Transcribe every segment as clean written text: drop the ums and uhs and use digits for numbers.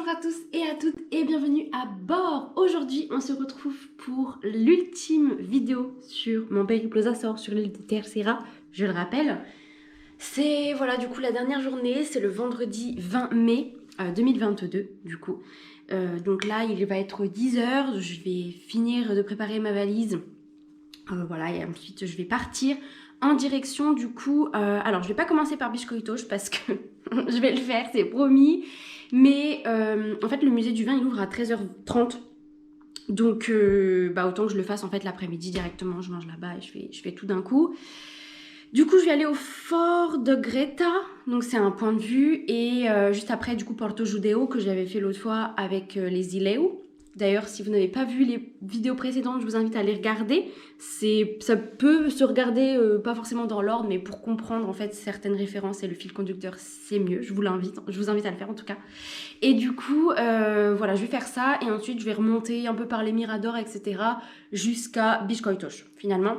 Bonjour à tous et à toutes et bienvenue à bord. Aujourd'hui on se retrouve pour l'ultime vidéo sur mon périple aux Açores sur l'île de Terceira, je le rappelle. C'est voilà du coup la dernière journée, c'est le vendredi 20 mai 2022 du coup. Donc là il va être 10h, je vais finir de préparer ma valise. Voilà, et ensuite je vais partir en direction du coup, alors je vais pas commencer par Biscoitos parce que je vais le faire, c'est promis, mais en fait le musée du vin il ouvre à 13h30, donc autant que je le fasse en fait l'après-midi directement, je mange là-bas et je fais tout d'un coup. Du coup je vais aller au fort de Greta, donc c'est un point de vue, et juste après du coup Porto Judeu que j'avais fait l'autre fois avec les Ilhéus. D'ailleurs, si vous n'avez pas vu les vidéos précédentes, je vous invite à les regarder. Ça peut se regarder, pas forcément dans l'ordre, mais pour comprendre en fait certaines références et le fil conducteur, c'est mieux. Je vous invite à le faire en tout cas. Et du coup, voilà, je vais faire ça et ensuite je vais remonter un peu par les miradors, etc. jusqu'à Biscoitos finalement.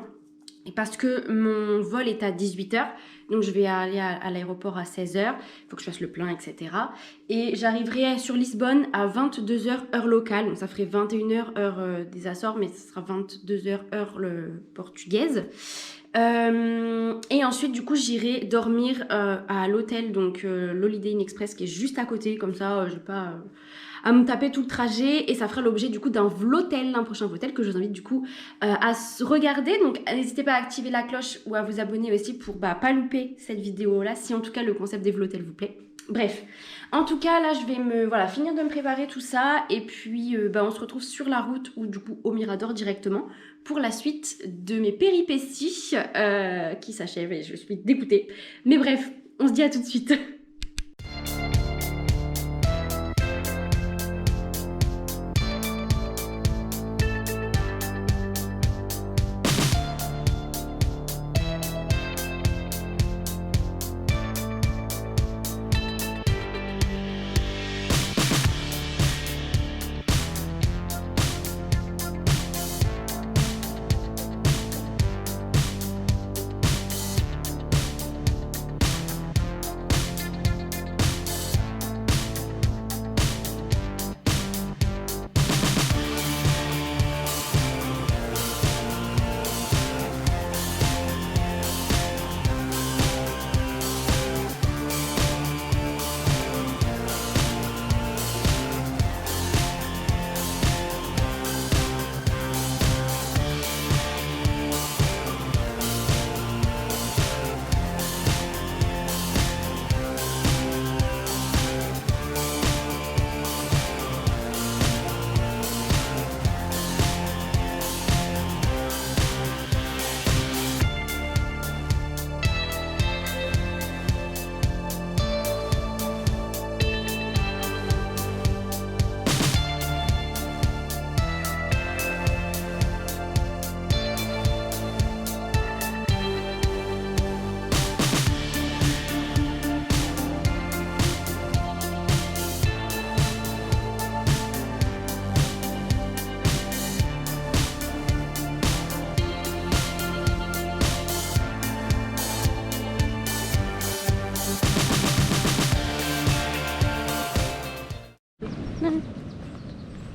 Et parce que mon vol est à 18h, donc je vais aller à l'aéroport à 16h, il faut que je fasse le plein, etc. Et j'arriverai sur Lisbonne à 22h heure locale, donc ça ferait 21h heure des Açores, mais ce sera 22h heure portugaise. Et ensuite, du coup, j'irai dormir à l'hôtel, donc l'Holiday Inn Express, qui est juste à côté, comme ça, j'ai pas à me taper tout le trajet, et ça fera l'objet du coup d'un vlotel, un prochain vlotel que je vous invite du coup à regarder. Donc n'hésitez pas à activer la cloche ou à vous abonner aussi pour pas louper cette vidéo là, si en tout cas le concept des vlotels vous plaît. Bref, en tout cas là je vais finir de me préparer tout ça, et puis on se retrouve sur la route ou du coup au Mirador directement pour la suite de mes péripéties qui s'achèvent, et je suis dégoûtée. Mais bref, on se dit à tout de suite.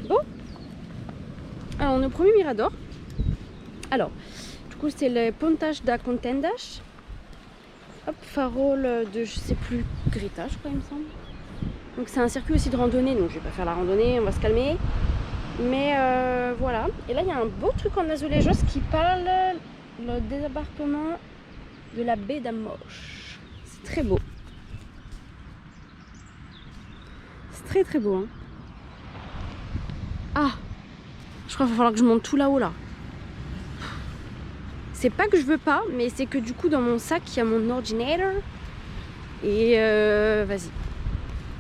Bon, alors on est au premier mirador. Alors, du coup c'est le Pontage da Contendas. Hop, farol de je sais plus, Greta je crois il me semble. Donc c'est un circuit aussi de randonnée, donc je vais pas faire la randonnée, on va se calmer. Mais voilà, et là il y a un beau truc en azulejos qui parle le débarquement de la baie d'Amos. C'est très beau. C'est très très beau hein. Ah, je crois qu'il va falloir que je monte tout là-haut là. C'est pas que je veux pas, mais c'est que du coup dans mon sac il y a mon ordinateur. Et vas-y,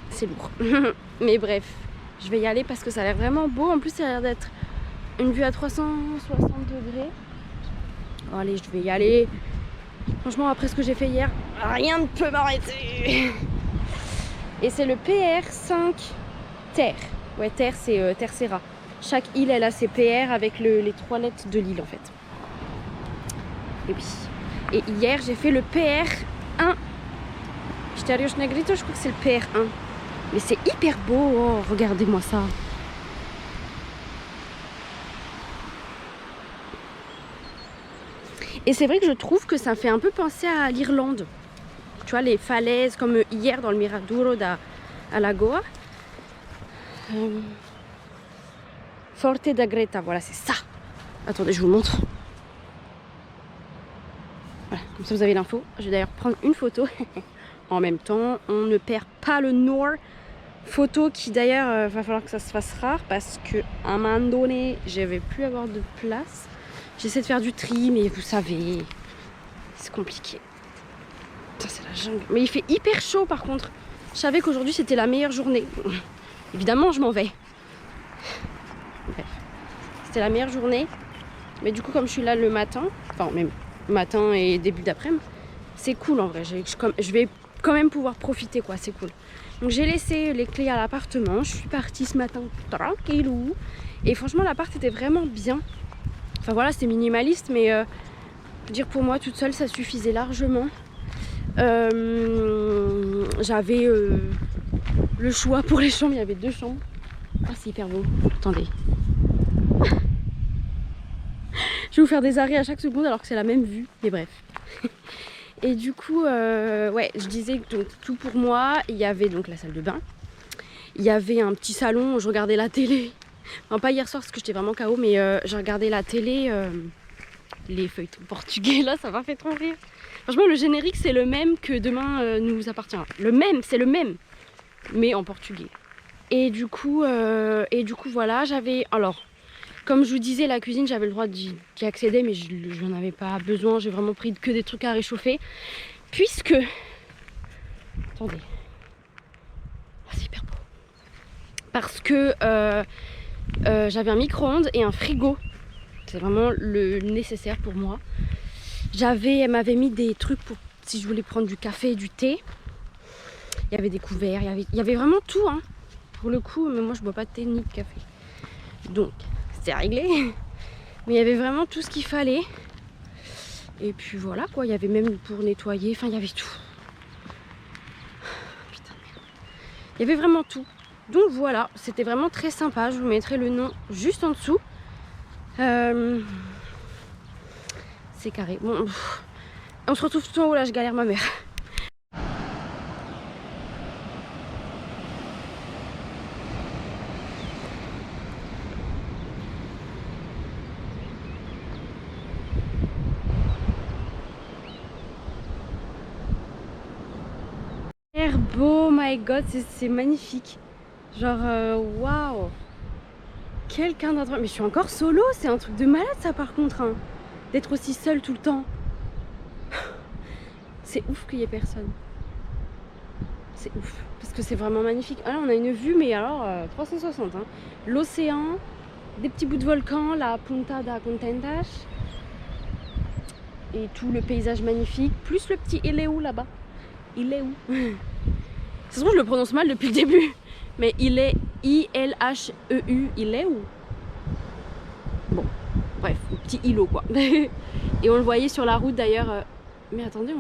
c'est lourd. Mais bref, je vais y aller parce que ça a l'air vraiment beau. En plus ça a l'air d'être une vue à 360 degrés. Bon, allez, je vais y aller. Franchement après ce que j'ai fait hier, rien ne peut m'arrêter. Et c'est le PR5 Terre. Ouais, Terre c'est Terceira. Chaque île elle a ses PR avec les 3 lettres de l'île en fait. Et oui. Et hier j'ai fait le PR1. J'étais allée au Negrito, je crois que c'est le PR1. Mais c'est hyper beau, oh, regardez-moi ça. Et c'est vrai que je trouve que ça me fait un peu penser à l'Irlande. Tu vois, les falaises, comme hier dans le Miradoro à Lagoa. Forte da Greta, voilà, c'est ça. Attendez, je vous montre. Voilà, comme ça vous avez l'info. Je vais d'ailleurs prendre une photo. En même temps, on ne perd pas le Nord. Photo qui d'ailleurs, va falloir que ça se fasse rare parce qu'à un moment donné, je vais plus avoir de place. J'essaie de faire du tri, mais vous savez, c'est compliqué. Putain, c'est la jungle. Mais il fait hyper chaud par contre. Je savais qu'aujourd'hui c'était la meilleure journée. Évidemment, je m'en vais. Bref, c'était la meilleure journée. Mais du coup, comme je suis là le matin, enfin même matin et début d'après-midi, c'est cool en vrai. Je vais quand même pouvoir profiter, quoi. C'est cool. Donc j'ai laissé les clés à l'appartement. Je suis partie ce matin tranquillou. Et franchement, l'appart était vraiment bien. Enfin voilà, c'était minimaliste, mais je veux dire pour moi toute seule ça suffisait largement. J'avais le choix pour les chambres, il y avait 2 chambres. Ah, c'est hyper beau. Attendez. Je vais vous faire des arrêts à chaque seconde alors que c'est la même vue, mais bref. Et du coup, ouais, je disais donc tout pour moi. Il y avait donc la salle de bain. Il y avait un petit salon où je regardais la télé. Non, pas hier soir parce que j'étais vraiment KO, mais j'ai regardé la télé, les feuilletons portugais, là, ça m'a fait trop rire. Franchement, le générique, c'est le même que Demain nous appartient. Le même, c'est le même, mais en portugais. Et du coup voilà, j'avais... Alors, comme je vous disais, la cuisine, j'avais le droit d'y accéder, mais je n'en avais pas besoin. J'ai vraiment pris que des trucs à réchauffer. Puisque... Attendez. Oh, c'est hyper beau. Parce que... j'avais un micro-ondes et un frigo. C'est vraiment le nécessaire pour moi. Elle m'avait mis des trucs pour si je voulais prendre du café et du thé. Il y avait des couverts, il y avait vraiment tout, hein. Pour le coup, mais moi je bois pas de thé ni de café. Donc, c'était réglé. Mais il y avait vraiment tout ce qu'il fallait. Et puis voilà quoi, il y avait même pour nettoyer, enfin il y avait tout. Putain de merde. Il y avait vraiment tout. Donc voilà, c'était vraiment très sympa. Je vous mettrai le nom juste en dessous. C'est carré. Bon, on se retrouve tout en haut là, je galère ma mère. Beau, my god, c'est magnifique. Genre, waouh. Quelqu'un d'autre. Mais je suis encore solo, c'est un truc de malade ça par contre. Hein. D'être aussi seule tout le temps. C'est ouf qu'il y ait personne. C'est ouf. Parce que c'est vraiment magnifique. Ah là, on a une vue, mais alors 360. Hein. L'océan, des petits bouts de volcan, la Punta da Contentas. Et tout le paysage magnifique. Plus le petit Ilhéu là-bas. Ilhéu. Ça se trouve, je le prononce mal depuis le début. Mais il est I-L-H-E-U, Ilhéu. Bon, bref, un petit îlot quoi. Et on le voyait sur la route d'ailleurs. Mais attendez,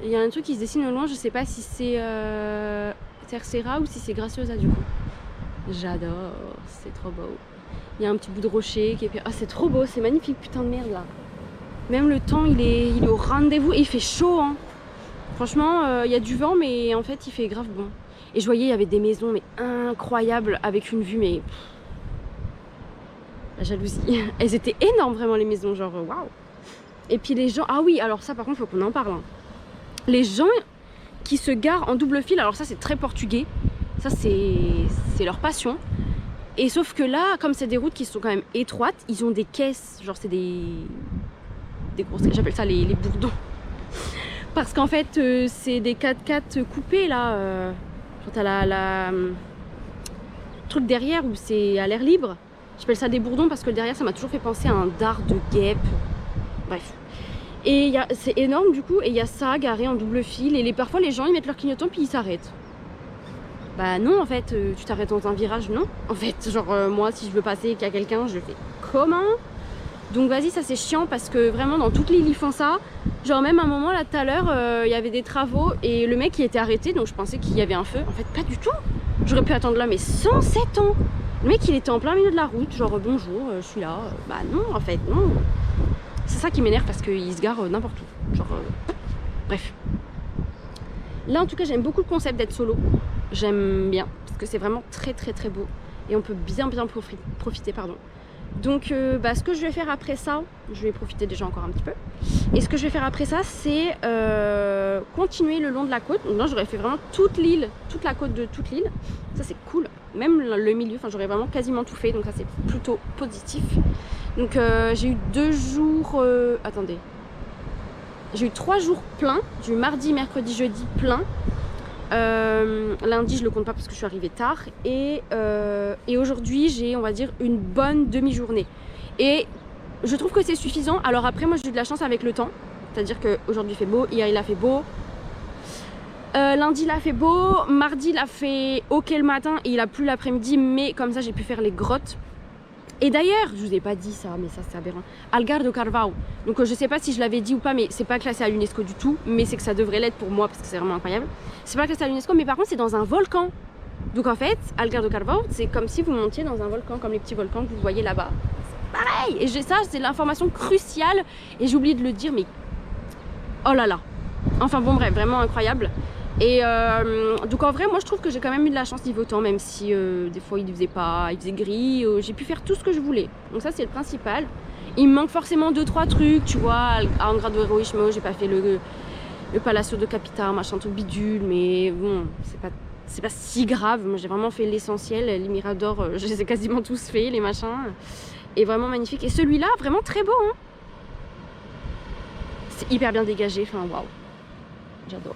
il y a un truc qui se dessine au loin, je sais pas si c'est Terceira ou si c'est Graciosa du coup. J'adore, c'est trop beau. Il y a un petit bout de rocher qui est... Ah, c'est trop beau, c'est magnifique, putain de merde là. Même le temps, il est au rendez-vous et il fait chaud. Hein. Franchement, il y a du vent, mais en fait, il fait grave bon. Et je voyais, il y avait des maisons mais incroyables avec une vue, mais... La jalousie. Elles étaient énormes vraiment les maisons, genre waouh. Et puis les gens... Ah oui, alors ça par contre, faut qu'on en parle. Hein. Les gens qui se garent en double fil, alors ça c'est très portugais. Ça c'est leur passion. Et sauf que là, comme c'est des routes qui sont quand même étroites, ils ont des caisses, genre c'est des grosses, j'appelle ça les bourdons. Parce qu'en fait, c'est des 4x4 coupés là. Genre t'as la truc derrière où c'est à l'air libre. J'appelle ça des bourdons parce que le derrière, ça m'a toujours fait penser à un dard de guêpe. Bref. Et c'est énorme du coup, et il y a ça garé en double fil. Et parfois, les gens ils mettent leur clignotant puis ils s'arrêtent. Bah non, en fait, tu t'arrêtes dans un virage, non. En fait, genre moi, si je veux passer et qu'il y a quelqu'un, je fais comment? Donc vas-y, ça c'est chiant parce que vraiment dans toute l'île ils font ça. Genre même à un moment là tout à l'heure, il y avait des travaux et le mec il était arrêté, donc je pensais qu'il y avait un feu. En fait pas du tout. J'aurais pu attendre là mais 107 ans. Le mec il était en plein milieu de la route, genre bonjour, je suis là. Bah non en fait, non. C'est ça qui m'énerve parce qu'il se gare n'importe où. Genre bref. Là en tout cas j'aime beaucoup le concept d'être solo. J'aime bien parce que c'est vraiment très très très beau. Et on peut bien profiter pardon. Donc ce que je vais faire après ça, je vais profiter déjà encore un petit peu. Et ce que je vais faire après ça, c'est continuer le long de la côte. Donc là j'aurais fait vraiment toute l'île, toute la côte de toute l'île. Ça c'est cool. Même le milieu, enfin j'aurais vraiment quasiment tout fait. Donc ça c'est plutôt positif. Donc j'ai eu 2 jours... attendez. J'ai eu 3 jours pleins. Du mardi, mercredi, jeudi plein. Lundi je le compte pas parce que je suis arrivée tard et aujourd'hui j'ai on va dire une bonne demi-journée et je trouve que c'est suffisant. Alors après moi j'ai eu de la chance avec le temps, c'est à dire qu'aujourd'hui il fait beau, hier il a fait beau, lundi il a fait beau, mardi il a fait ok le matin et il a plu l'après-midi, mais comme ça j'ai pu faire les grottes. Et d'ailleurs, je vous ai pas dit ça, mais ça c'est aberrant. Algar do Carvalho. Donc je sais pas si je l'avais dit ou pas, mais c'est pas classé à l'UNESCO du tout, mais c'est que ça devrait l'être pour moi parce que c'est vraiment incroyable. C'est pas classé à l'UNESCO, mais par contre c'est dans un volcan. Donc en fait, Algar do Carvalho, c'est comme si vous montiez dans un volcan, comme les petits volcans que vous voyez là-bas. C'est pareil. Et ça, c'est l'information cruciale. Et j'ai oublié de le dire, mais oh là là. Enfin bon bref, vraiment incroyable. Et donc en vrai moi je trouve que j'ai quand même eu de la chance niveau temps, même si des fois il faisait gris, j'ai pu faire tout ce que je voulais, donc ça c'est le principal. Il me manque forcément 2-3 trucs, tu vois, à Angra do Heroísmo j'ai pas fait le Palacio de Capita, machin tout bidule, mais bon c'est pas si grave. Moi j'ai vraiment fait l'essentiel, les miradors je les ai quasiment tous faits, les machins, et vraiment magnifique. Et celui-là vraiment très beau hein. C'est hyper bien dégagé, enfin waouh, j'adore.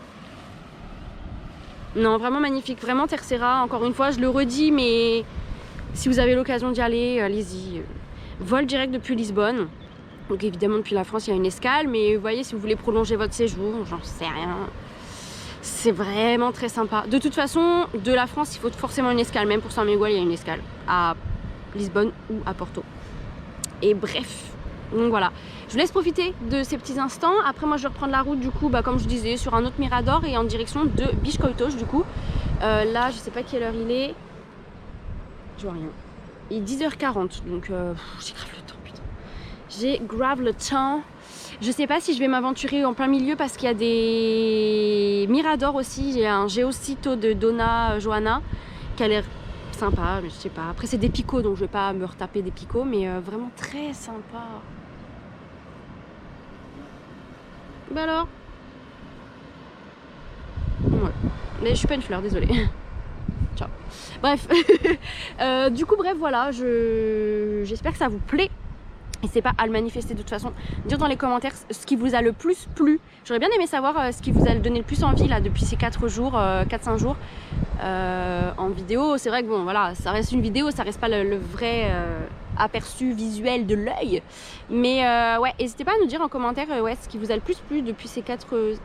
Non, vraiment magnifique, vraiment Terceira, encore une fois, je le redis, mais si vous avez l'occasion d'y aller, allez-y. Vol direct depuis Lisbonne. Donc évidemment, depuis la France, il y a une escale, mais vous voyez, si vous voulez prolonger votre séjour, j'en sais rien. C'est vraiment très sympa. De toute façon, de la France, il faut forcément une escale. Même pour San Miguel, il y a une escale à Lisbonne ou à Porto. Et bref, donc voilà. Je vous laisse profiter de ces petits instants. Après moi je vais reprendre la route du coup, comme je disais, sur un autre mirador et en direction de Biscoitos du coup. Là je sais pas quelle heure il est. Je vois rien. Il est 10h40 donc j'ai grave le temps putain. J'ai grave le temps. Je sais pas si je vais m'aventurer en plein milieu parce qu'il y a des miradors aussi. J'ai un Geocito de Dona Joana qui a l'air sympa, mais je sais pas. Après c'est des picots donc je vais pas me retaper des picots, mais vraiment très sympa. Bah alors ouais. Mais je suis pas une fleur, désolée. Ciao. Bref. Du coup bref voilà, j'espère que ça vous plaît. N'hésitez pas à le manifester de toute façon. Dire dans les commentaires ce qui vous a le plus plu. J'aurais bien aimé savoir ce qui vous a donné le plus envie là depuis ces 4 jours, 4-5 jours en vidéo. C'est vrai que bon voilà, ça reste une vidéo, ça reste pas le vrai aperçu visuel de l'œil. Mais ouais, n'hésitez pas à nous dire en commentaire ouais, ce qui vous a le plus plu depuis ces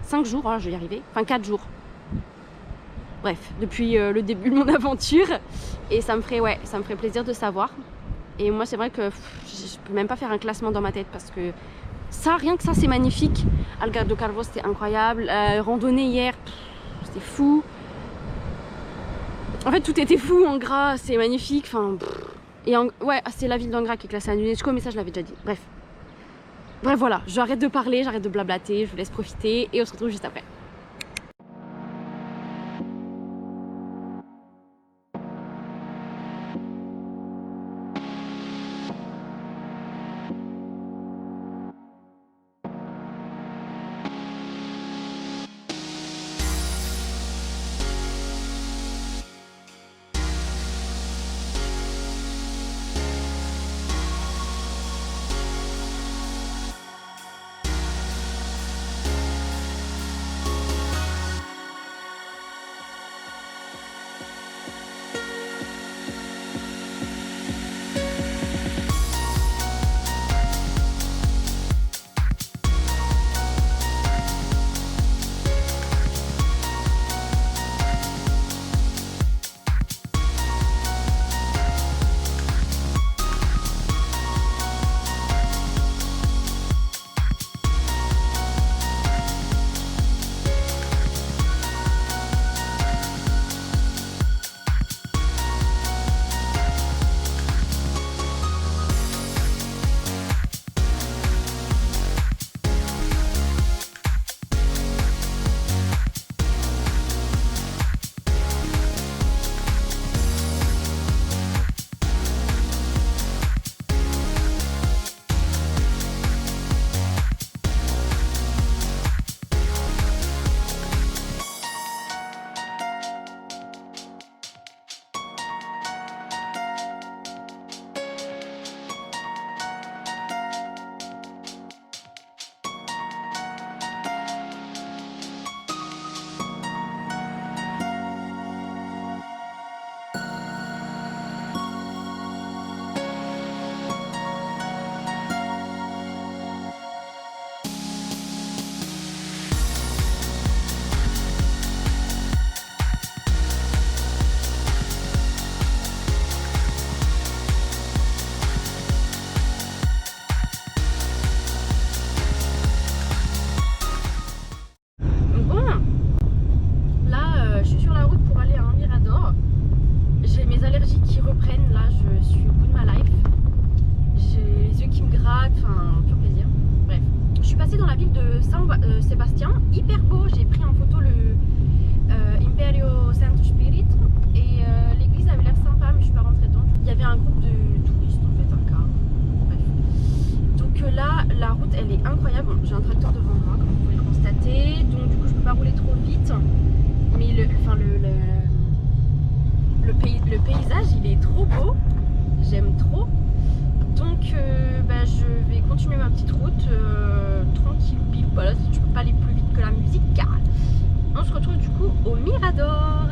5 jours, je vais y arriver, enfin 4 jours. Bref, depuis le début de mon aventure. Et ça me ferait plaisir de savoir. Et moi c'est vrai que je peux même pas faire un classement dans ma tête parce que ça, rien que ça c'est magnifique. Algar do Carvalho c'était incroyable. Randonnée hier, c'était fou. En fait tout était fou. Angra c'est magnifique. Enfin, et ouais c'est la ville d'Angra qui est classée à l'UNESCO, mais ça je l'avais déjà dit. Bref voilà, j'arrête de parler, j'arrête de blablater, je vous laisse profiter et on se retrouve juste après. hyper beau. J'ai pris en photo le Imperio Santo Spirit et l'église avait l'air sympa, mais je suis pas rentrée dedans. Il y avait un groupe de touristes en fait, un car. Bref. Donc là, la route elle est incroyable. Bon, j'ai un tracteur devant moi, comme vous pouvez le constater. Donc du coup, je peux pas rouler trop vite. Mais le paysage il est trop beau. J'aime trop. Donc je vais continuer ma petite route tranquille pile. Voilà, je peux pas aller plus vite que la musique. On se retrouve du coup au Mirador.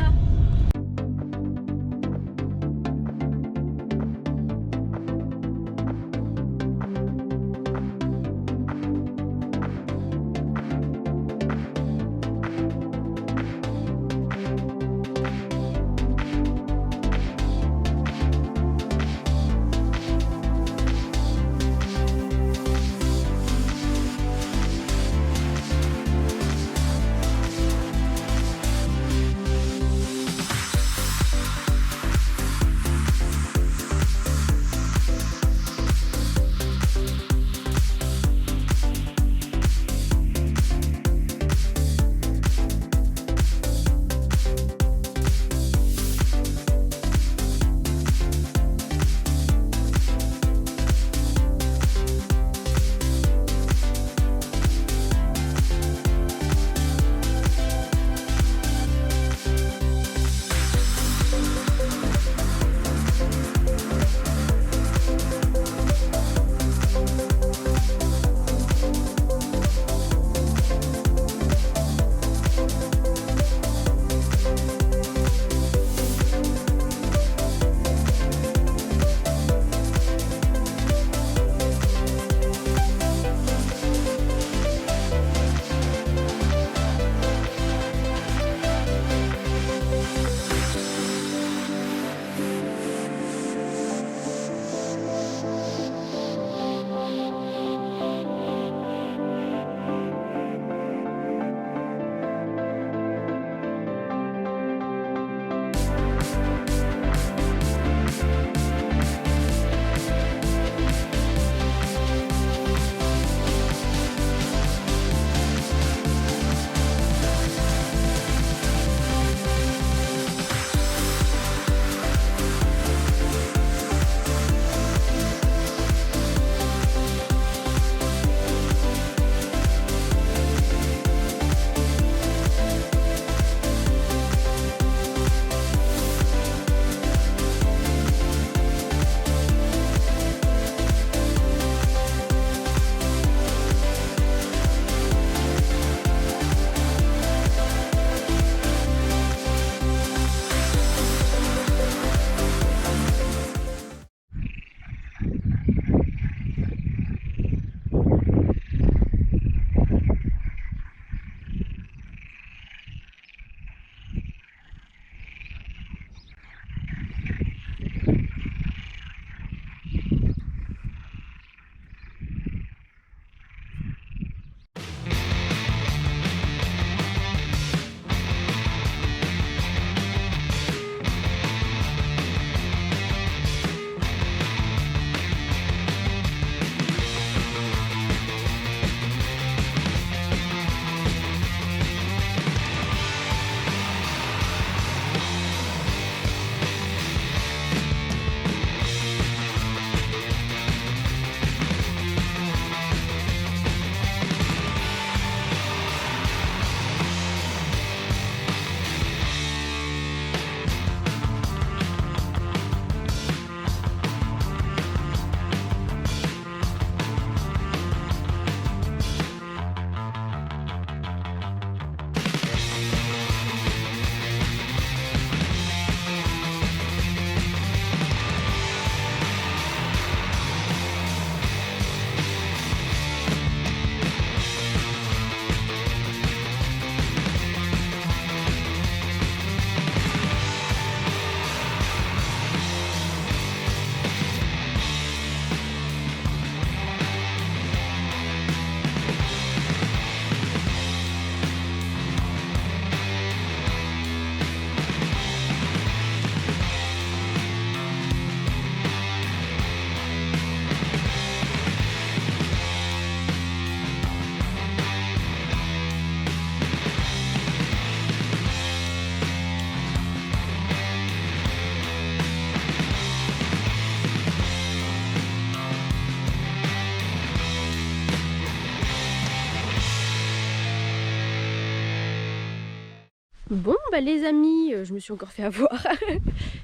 Bon bah les amis, je me suis encore fait avoir.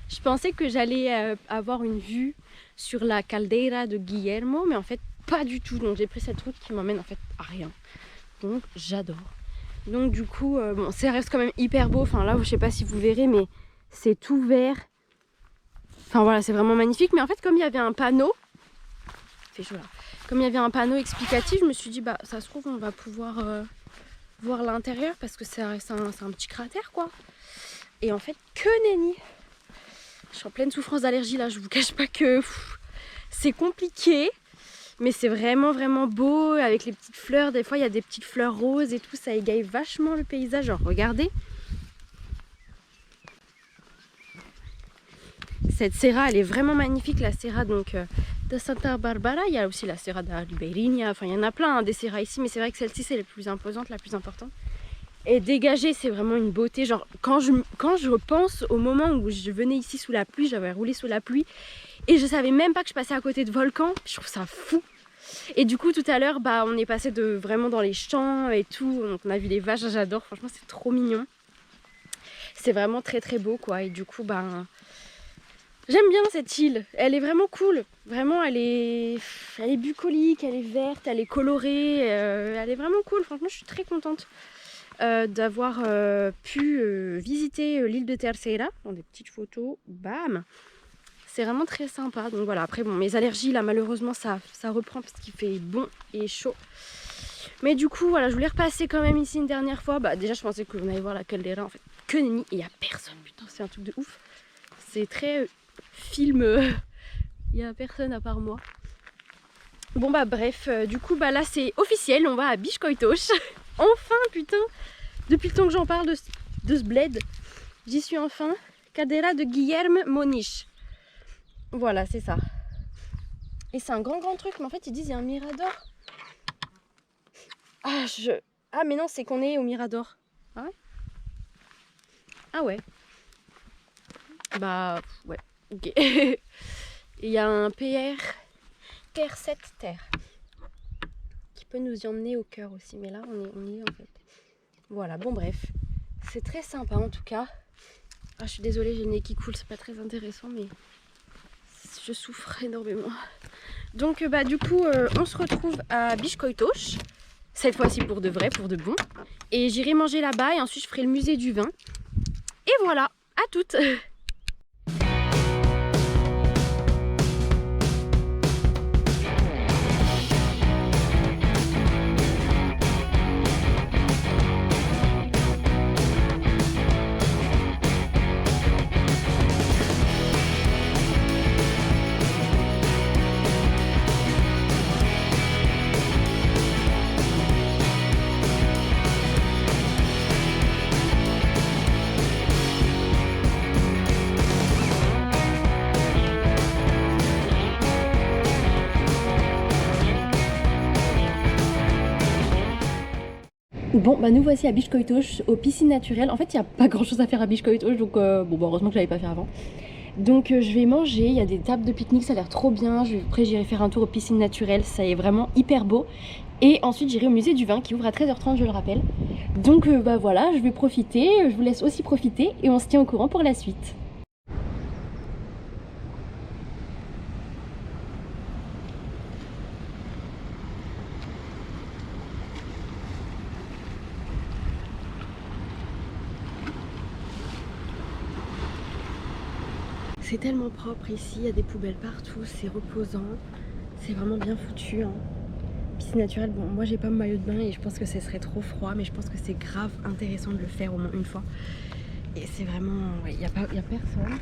Je pensais que j'allais avoir une vue sur la caldeira de Guillermo, mais en fait pas du tout. Donc j'ai pris cette route qui m'emmène en fait à rien. Donc j'adore. Donc du coup, bon, ça reste quand même hyper beau. Enfin là, je sais pas si vous verrez, mais c'est tout vert. Enfin voilà, c'est vraiment magnifique. Mais en fait, comme il y avait un panneau, il fait chaud là. Comme il y avait un panneau explicatif, je me suis dit bah ça se trouve on va pouvoir voir l'intérieur parce que c'est un petit cratère quoi. Et en fait, que nenni. Je suis en pleine souffrance d'allergie là. Je vous cache pas que c'est compliqué. Mais c'est vraiment vraiment beau avec les petites fleurs. Des fois il y a des petites fleurs roses et tout. Ça égaye vachement le paysage. Genre regardez. Cette serra elle est vraiment magnifique. La serra donc de Santa Barbara. Il y a aussi la serra de Ribeirinha. Enfin il y en a plein hein, des serras ici. Mais c'est vrai que celle-ci c'est la plus imposante, la plus importante. Et dégagée c'est vraiment une beauté. Genre quand je pense au moment où je venais ici sous la pluie. J'avais roulé sous la pluie. Et je savais même pas que je passais à côté de volcans. Je trouve ça fou. Et du coup tout à l'heure bah, on est passé vraiment dans les champs et tout. Donc on a vu les vaches, j'adore. Franchement c'est trop mignon. C'est vraiment très très beau quoi. Et du coup bah, j'aime bien cette île. Elle est vraiment cool. Vraiment elle est bucolique, elle est verte, elle est colorée. Elle est vraiment cool. Franchement je suis très contente d'avoir pu visiter l'île de Terceira. Dans des petites photos. Bam. C'est vraiment très sympa. Donc voilà, après bon, mes allergies là malheureusement ça reprend parce qu'il fait bon et chaud. Mais du coup voilà, je voulais repasser quand même ici une dernière fois. Bah déjà je pensais qu'on allait voir la caldeira en fait. Que nenni, et il n'y a personne. Putain c'est un truc de ouf. C'est très film. Il n'y a personne à part moi. Bon bah bref, du coup bah là c'est officiel, on va à Biscoitos. Enfin putain. Depuis le temps que j'en parle de ce bled. J'y suis enfin. Caldeira de Guillermo Moniz. Voilà, c'est ça. Et c'est un grand truc, mais en fait ils disent il y a un mirador. Ah mais non, c'est qu'on est au mirador. Ah ouais? Ah ouais. Bah ouais, ok. Il y a un PR 7 terre qui peut nous y emmener au cœur aussi, mais là on y est en fait. Voilà, bon bref. C'est très sympa en tout cas. Ah je suis désolée, j'ai le nez qui coule, c'est pas très intéressant, mais je souffre énormément. Donc bah du coup on se retrouve à Biscoitos. Cette fois-ci pour de vrai, pour de bon. Et j'irai manger là-bas et ensuite je ferai le musée du vin. Et voilà, à toutes. Bon bah nous voici à Biscoitos, aux piscines naturelles. En fait il n'y a pas grand chose à faire à Biscoitos, donc bon bah heureusement que je l'avais pas fait avant. Donc je vais manger, il y a des tables de pique-nique, ça a l'air trop bien. Après j'irai faire un tour aux piscines naturelles, ça est vraiment hyper beau. Et ensuite j'irai au musée du vin qui ouvre à 13h30 je le rappelle. Donc bah voilà, je vais profiter, je vous laisse aussi profiter et on se tient au courant pour la suite. C'est tellement propre ici, il y a des poubelles partout, c'est reposant, c'est vraiment bien foutu. Hein. Piscine naturelle, bon moi j'ai pas mon maillot de bain et je pense que ce serait trop froid, mais je pense que c'est grave intéressant de le faire au moins une fois. Et c'est vraiment, ouais, y a personne,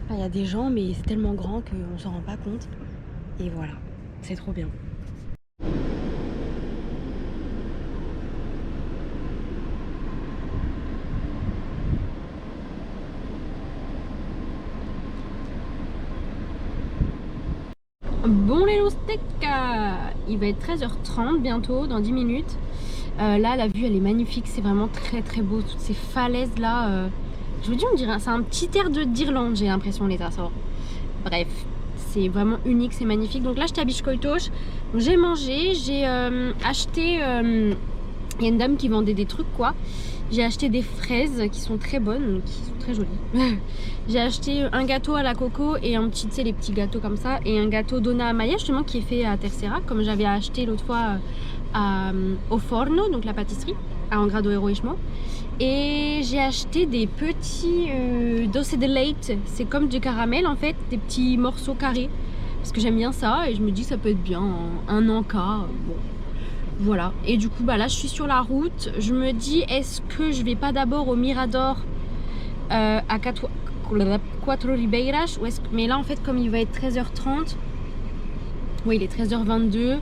enfin, y a des gens mais c'est tellement grand qu'on s'en rend pas compte. Et voilà, c'est trop bien. Bon les steak, il va être 13h30 bientôt, dans 10 minutes. Là la vue elle est magnifique, c'est vraiment très très beau, toutes ces falaises là. Je vous dis on dirait, c'est un petit air d'Irlande j'ai l'impression les Açores. Bref, c'est vraiment unique, c'est magnifique. Donc là j'étais à Biscoitos, j'ai mangé, j'ai acheté, il y a une dame qui vendait des trucs quoi. J'ai acheté des fraises qui sont très bonnes, qui sont très jolies. J'ai acheté un gâteau à la coco et un petit, tu sais, les petits gâteaux comme ça, et un gâteau Donna Amaya justement qui est fait à Tercera, comme j'avais acheté l'autre fois au Forno, donc la pâtisserie, à Angrado Heroismo. Et j'ai acheté des petits doce de leite, c'est comme du caramel en fait, des petits morceaux carrés, parce que j'aime bien ça et je me dis que ça peut être bien, un encas, bon. Voilà, et du coup bah là je suis sur la route, je me dis est-ce que je vais pas d'abord au Mirador à Quatro Ribeiras, ou est-ce que... mais là en fait comme il va être 13h30, oui il est 13h22,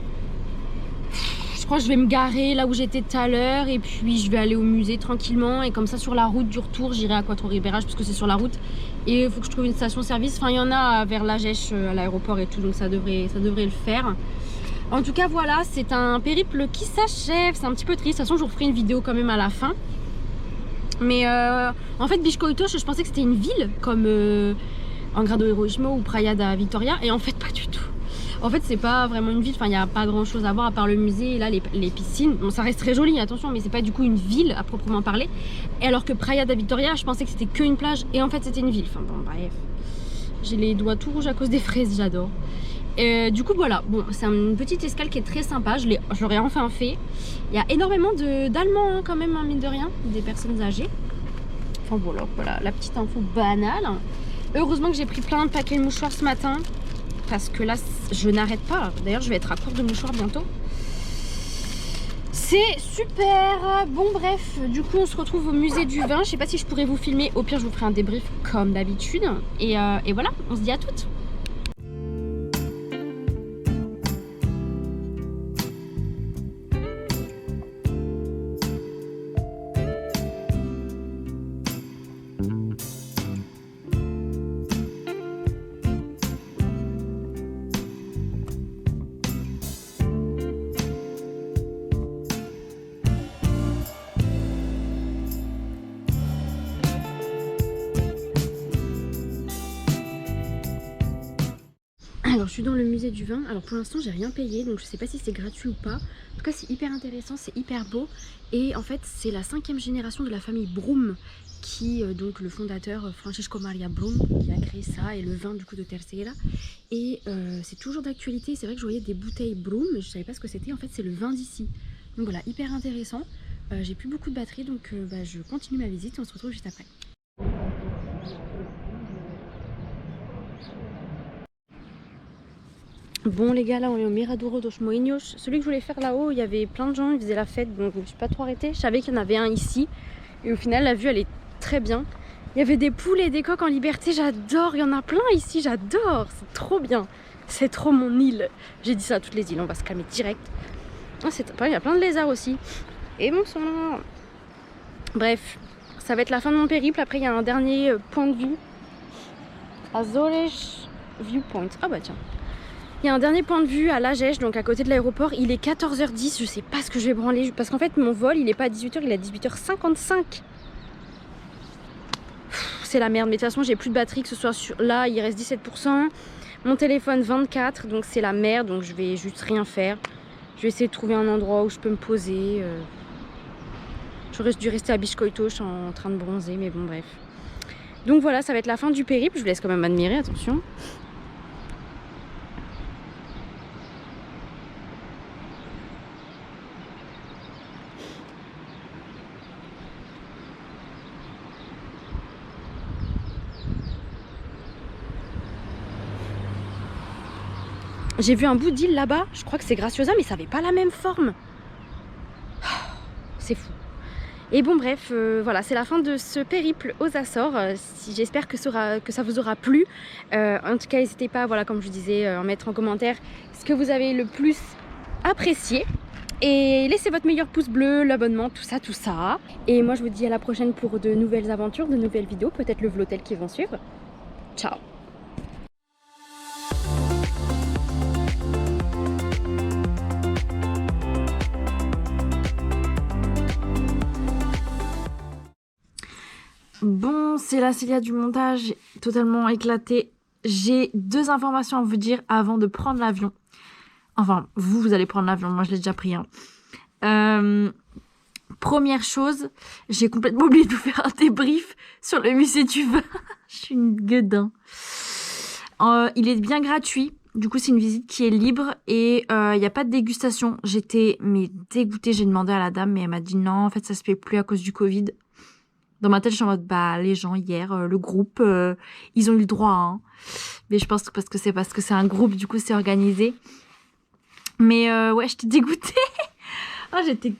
je crois que je vais me garer là où j'étais tout à l'heure et puis je vais aller au musée tranquillement, et comme ça sur la route du retour j'irai à Quatro Ribeiras parce que c'est sur la route et il faut que je trouve une station-service, enfin il y en a vers Lagèche à l'aéroport et tout, donc ça devrait le faire. En tout cas voilà, c'est un périple qui s'achève, c'est un petit peu triste, de toute façon je vous referai une vidéo quand même à la fin. Mais en fait Biscoitos, je pensais que c'était une ville comme Angrado Heroismo ou Praia da Vitória, et en fait pas du tout. En fait c'est pas vraiment une ville, enfin il n'y a pas grand chose à voir à part le musée et là les piscines. Bon ça reste très joli, attention, mais c'est pas du coup une ville à proprement parler. Et alors que Praia da Vitória, je pensais que c'était qu'une plage et en fait c'était une ville. Enfin bon bref, j'ai les doigts tout rouges à cause des fraises, j'adore. Du coup voilà, bon c'est une petite escale qui est très sympa, je l'aurais enfin fait. Il y a énormément d'Allemands hein, quand même, hein, mine de rien, des personnes âgées. Enfin voilà, la petite info banale. Heureusement que j'ai pris plein de paquets de mouchoirs ce matin, parce que là je n'arrête pas. D'ailleurs je vais être à court de mouchoirs bientôt. C'est super. Bon bref, du coup on se retrouve au musée du vin. Je sais pas si je pourrais vous filmer, au pire je vous ferai un débrief comme d'habitude. Et voilà, on se dit à toutes. Alors je suis dans le musée du vin, alors pour l'instant j'ai rien payé, donc je sais pas si c'est gratuit ou pas. En tout cas c'est hyper intéressant, c'est hyper beau, et en fait c'est la 5e génération de la famille Brum qui, donc le fondateur Francisco Maria Brum qui a créé ça, et le vin du coup de Terceira. Et c'est toujours d'actualité, c'est vrai que je voyais des bouteilles Brum, mais je savais pas ce que c'était, en fait c'est le vin d'ici. Donc voilà, hyper intéressant. J'ai plus beaucoup de batterie, donc je continue ma visite et on se retrouve juste après. Bon les gars, là on est au Miradouro dos Moinhos. Celui que je voulais faire là-haut, il y avait plein de gens, ils faisaient la fête, donc je me suis pas trop arrêtée. Je savais qu'il y en avait un ici, et au final la vue elle est très bien. Il y avait des poules et des coqs en liberté, j'adore, il y en a plein ici, j'adore, c'est trop bien. C'est trop mon île. J'ai dit ça à toutes les îles, on va se calmer direct. Ah, il y a plein de lézards aussi. Et bon sang. Bref, ça va être la fin de mon périple. Après il y a un dernier point de vue. Azores Viewpoint. Ah bah tiens. Il y a un dernier point de vue à Lagèche, donc à côté de l'aéroport. Il est 14h10, je sais pas ce que je vais branler. Parce qu'en fait, mon vol, il est pas à 18h, il est à 18h55. C'est la merde, mais de toute façon, j'ai plus de batterie, que ce soit sur là, il reste 17%. Mon téléphone, 24, donc c'est la merde, donc je vais juste rien faire. Je vais essayer de trouver un endroit où je peux me poser. J'aurais dû rester à Biscoitos en train de bronzer, mais bon, bref. Donc voilà, ça va être la fin du périple. Je vous laisse quand même admirer, attention. J'ai vu un bout d'île là-bas, je crois que c'est Graciosa, mais ça avait pas la même forme. C'est fou. Et bon bref, voilà, c'est la fin de ce périple aux Açores. J'espère que ça vous aura plu. En tout cas, n'hésitez pas, voilà, comme je vous disais, à mettre en commentaire ce que vous avez le plus apprécié. Et laissez votre meilleur pouce bleu, l'abonnement, tout ça, tout ça. Et moi, je vous dis à la prochaine pour de nouvelles aventures, de nouvelles vidéos, peut-être le vlogtel qui vont suivre. Ciao! Bon, c'est la Célia du montage, totalement éclatée. J'ai 2 informations à vous dire avant de prendre l'avion. Enfin, vous allez prendre l'avion, moi je l'ai déjà pris. Hein. Première chose, j'ai complètement oublié de vous faire un débrief sur le musée du vin. Je suis une gueudin. Il est bien gratuit. Du coup, c'est une visite qui est libre et il n'y a pas de dégustation. J'étais dégoûtée. J'ai demandé à la dame, mais elle m'a dit non, en fait, ça se fait plus à cause du Covid. Dans ma tête, je suis en mode, les gens hier, le groupe, ils ont eu le droit. Hein. Mais je pense que parce que c'est un groupe, du coup, c'est organisé. Mais ouais, j'étais dégoûtée.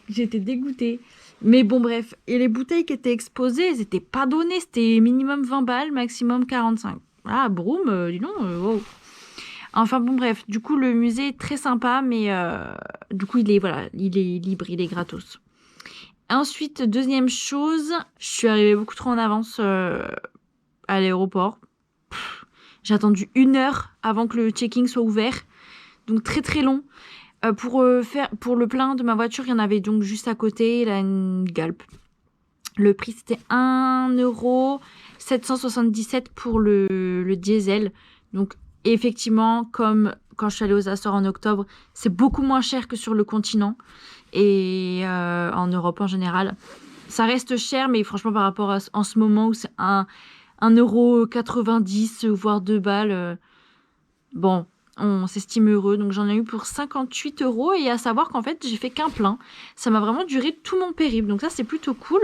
J'étais dégoûtée. Mais bon, bref. Et les bouteilles qui étaient exposées, elles n'étaient pas données. C'était minimum 20 balles, maximum 45. Ah, broum, dis donc, wow. Enfin bon, bref. Du coup, le musée est très sympa, mais du coup, il est libre, il est gratos. Ensuite, deuxième chose, je suis arrivée beaucoup trop en avance à l'aéroport. J'ai attendu 1 heure avant que le check-in soit ouvert. Donc très très long. Pour le plein de ma voiture, il y en avait donc juste à côté, là, une Galp. Le prix, c'était 1,777 € pour le diesel. Donc, effectivement, comme quand je suis allée aux Açores en octobre, c'est beaucoup moins cher que sur le continent et en Europe en général. Ça reste cher, mais franchement, par rapport à en ce moment où c'est 1,90 €, voire 2 balles, bon... On s'estime heureux, donc j'en ai eu pour 58 € et à savoir qu'en fait j'ai fait qu'un plein. Ça m'a vraiment duré tout mon périple, donc ça c'est plutôt cool.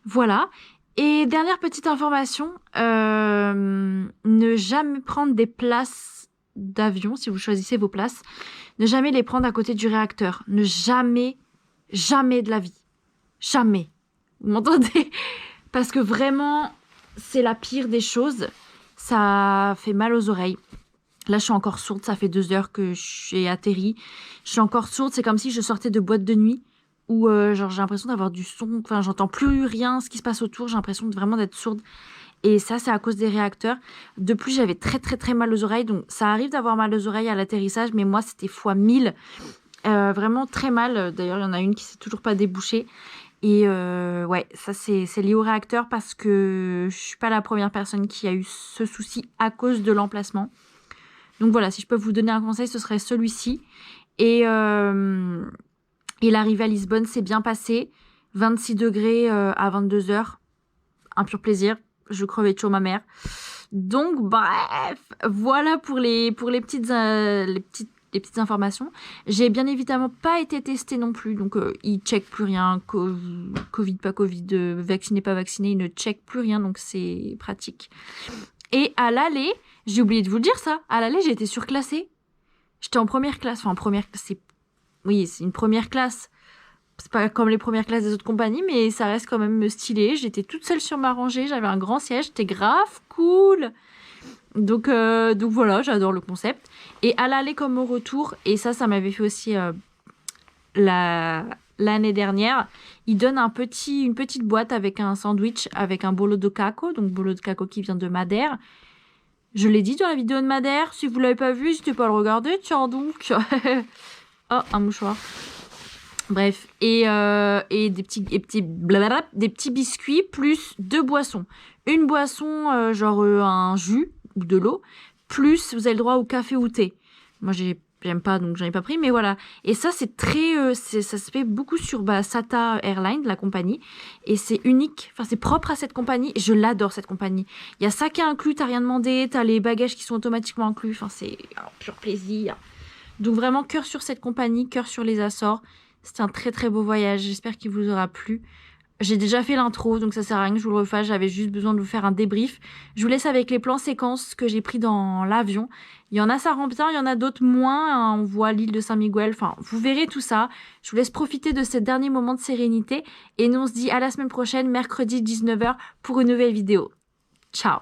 Voilà. Et dernière petite information, ne jamais prendre des places d'avion, si vous choisissez vos places, ne jamais les prendre à côté du réacteur. Ne jamais, jamais de la vie. Jamais. Vous m'entendez? Parce que vraiment, c'est la pire des choses. Ça fait mal aux oreilles. Là, je suis encore sourde. Ça fait 2 heures que j'ai atterri. Je suis encore sourde. C'est comme si je sortais de boîte de nuit où genre j'ai l'impression d'avoir du son. Enfin, j'entends plus rien, ce qui se passe autour. J'ai l'impression vraiment d'être sourde. Et ça, c'est à cause des réacteurs. De plus, j'avais très, très, très mal aux oreilles. Donc, ça arrive d'avoir mal aux oreilles à l'atterrissage. Mais moi, c'était fois 1000. Vraiment très mal. D'ailleurs, il y en a une qui s'est toujours pas débouchée. Et ouais, ça, c'est lié au réacteur parce que je suis pas la première personne qui a eu ce souci à cause de l'emplacement. Donc voilà, si je peux vous donner un conseil, ce serait celui-ci. Et l'arrivée à Lisbonne s'est bien passée. 26 degrés à 22 heures. Un pur plaisir. Je crevais de chaud ma mère. Donc bref, voilà pour les petites informations. J'ai bien évidemment pas été testée non plus. Donc ils checkent plus rien. Covid, pas Covid, vacciné, pas vacciné. Ils ne checkent plus rien. Donc c'est pratique. Et à l'aller, j'ai oublié de vous le dire ça, à l'aller j'ai été surclassée. J'étais en première classe, enfin en première classe, c'est une première classe. C'est pas comme les premières classes des autres compagnies, mais ça reste quand même stylé. J'étais toute seule sur ma rangée, j'avais un grand siège, c'était grave cool. Donc voilà, j'adore le concept. Et à l'aller comme au retour, et ça m'avait fait aussi l'année dernière, ils donnent une petite boîte avec un sandwich, avec un bolo de caco, donc bolo de caco qui vient de Madère. Je l'ai dit dans la vidéo de Madère, si vous l'avez pas vu, n'hésitez pas à le regarder, tiens donc. Oh, un mouchoir. Bref, et des petits biscuits plus 2 boissons. Une boisson, genre un jus ou de l'eau, plus vous avez le droit au café ou thé. Moi, j'aime pas, donc j'en ai pas pris, mais voilà. Et ça, c'est très... ça se fait beaucoup sur SATA Airlines, la compagnie. Et c'est unique, enfin, c'est propre à cette compagnie. Et je l'adore, cette compagnie. Il y a ça qui est inclus, t'as rien demandé, t'as les bagages qui sont automatiquement inclus. Enfin, c'est un pur plaisir. Donc vraiment, cœur sur cette compagnie, cœur sur les Açores. C'était un très très beau voyage. J'espère qu'il vous aura plu. J'ai déjà fait l'intro, donc ça sert à rien que je vous le refasse. J'avais juste besoin de vous faire un débrief. Je vous laisse avec les plans séquences que j'ai pris dans l'avion. Il y en a, ça rend bien, il y en a d'autres moins. On voit l'île de Saint-Miguel. Enfin, vous verrez tout ça. Je vous laisse profiter de ces derniers moments de sérénité. Et nous, on se dit à la semaine prochaine, mercredi 19 h, pour une nouvelle vidéo. Ciao!